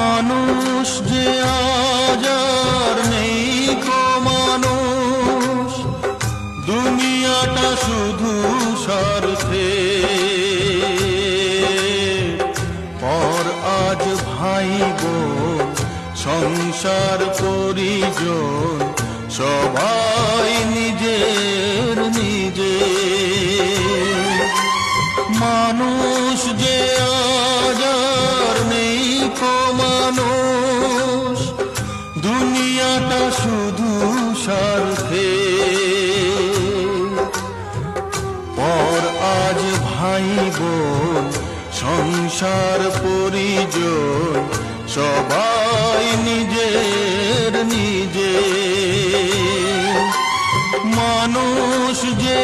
মানুষ যে আজ আর নেই কো মানুষ, দুনিয়াটা শুধু স্বার্থে। পর আজ ভাই বোন সংসার পরিজন সবাই নিজের নিজে। মানুষ যে আজ আর নেই কো মানুষ, দুনিয়াটা শুধু স্বার্থে। পর আজ ভাই বোন সংসার পরিজন সবাই নিজের নিজে। মানুষ যে